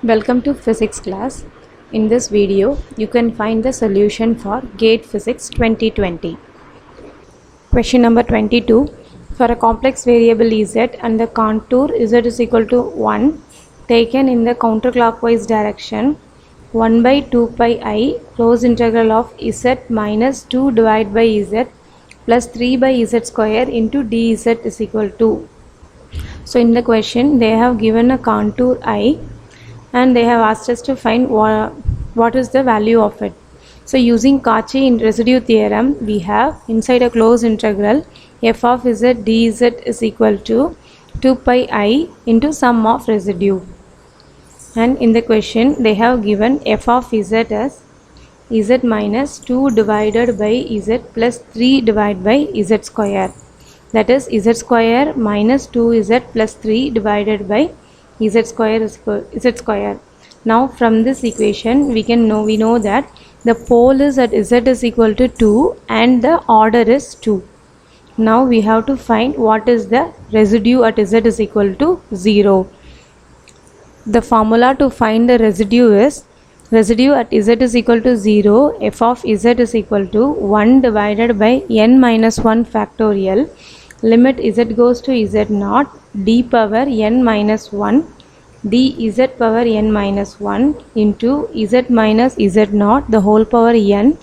Welcome to physics class. In this video, you can find the solution for GATE Physics 2020. Question number 22. For a complex variable z and the contour z is equal to 1 taken in the counterclockwise direction, 1 by 2 pi I close integral of z minus 2 divided by z plus 3 by z square into dz is equal to. So in the question, they have given a contour I and they have asked us to find what is the value of it. So using Cauchy residue theorem, we have inside a closed integral f of z dz is equal to 2 pi I into sum of residue. And in the question, they have given f of z as z minus 2 divided by z plus 3 divided by z square. That is z square minus 2z plus 3 divided by z square is z square. Now from this equation we know that the pole is at z is equal to 2 and the order is 2. Now we have to find what is the residue at z is equal to 0. The formula to find the residue is residue at z is equal to 0, f of z is equal to 1 divided by n minus 1 factorial, limit z goes to z naught d power n minus 1 dz power n minus 1 into z minus z naught the whole power n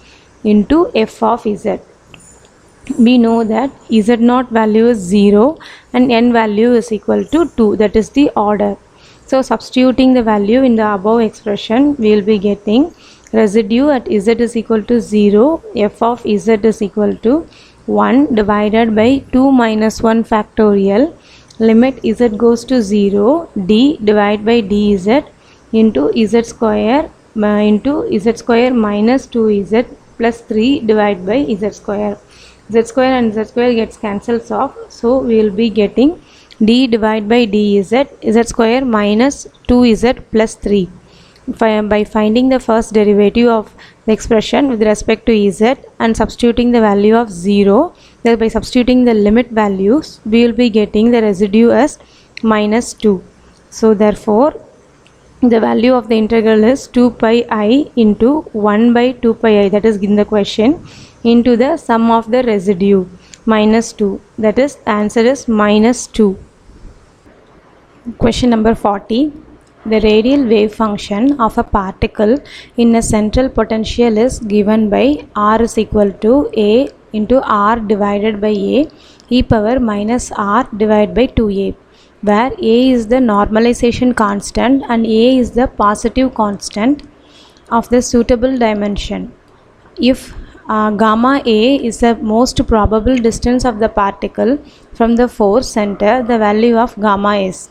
into f of z. We know that z naught value is 0 and n value is equal to 2, that is the order. So substituting the value in the above expression, we will be getting residue at z is equal to 0, f of z is equal to 1 divided by 2 minus 1 factorial, limit z goes to 0 d divided by dz into z square minus 2z plus 3 divided by z square. Z square and z square gets cancels off, so we will be getting d divided by dz z square minus 2z plus 3. By finding the first derivative of the expression with respect to z and substituting the value of 0, by substituting the limit values, we will be getting the residue as minus 2. So therefore the value of the integral is 2 pi I into 1 by 2 pi I, that is in the question, into the sum of the residue minus 2, that is the answer is minus 2. Question number 40. The radial wave function of a particle in a central potential is given by r is equal to a into r divided by a e power minus r divided by 2a, where a is the normalization constant and a is the positive constant of the suitable dimension. If gamma a is the most probable distance of the particle from the force center, the value of gamma is.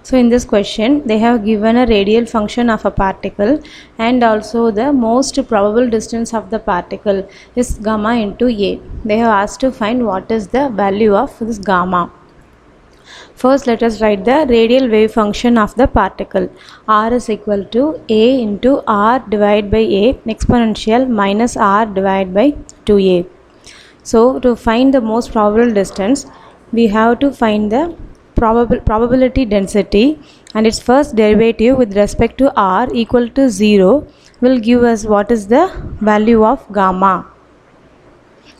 So in this question, they have given a radial function of a particle and also the most probable distance of the particle is gamma into a. They have asked to find what is the value of this gamma. First, let us write the radial wave function of the particle. R is equal to a into r divided by a exponential minus r divided by 2a. So to find the most probable distance, we have to find the probability density, and its first derivative with respect to r equal to 0 will give us what is the value of gamma.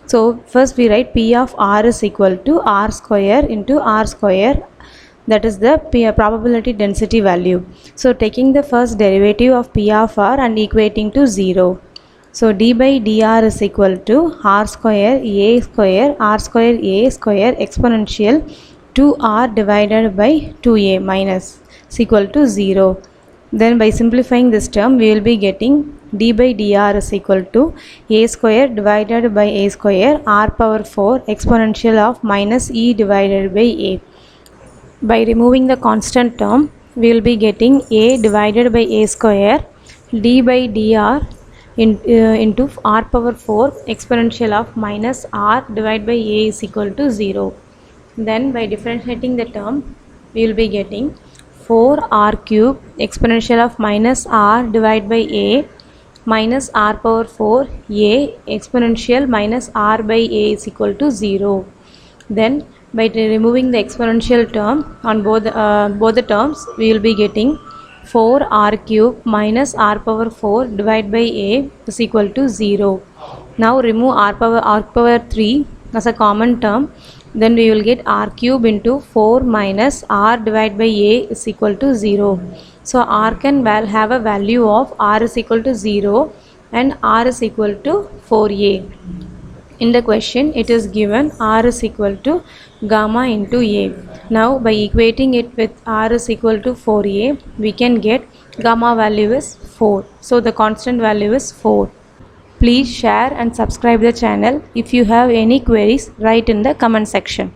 So first we write P of r is equal to r square into r square, that is the probability density value. So taking the first derivative of P of r and equating to 0. So d by dr is equal to r square a square r square a square exponential 2r divided by 2a minus is equal to 0. Then by simplifying this term, we will be getting d by dr is equal to a square divided by a square r power 4 exponential of minus e divided by a. By removing the constant term, we will be getting a divided by a square d by dr into r power 4 exponential of minus r divided by a is equal to 0. Then by differentiating the term, we will be getting 4r cube exponential of minus r divided by a minus r power 4 a exponential minus r by a is equal to 0. Then by removing the exponential term on both the terms, we will be getting 4r cube minus r power 4 divided by a is equal to 0. Now remove r power 3 as a common term, then we will get r cube into 4 minus r divided by a is equal to 0. So r can have a value of r is equal to 0 and r is equal to 4a. In the question it is given r is equal to gamma into a. Now by equating it with r is equal to 4a, we can get gamma value is 4. So the constant value is 4. Please share and subscribe the channel. If you have any queries, write in the comment section.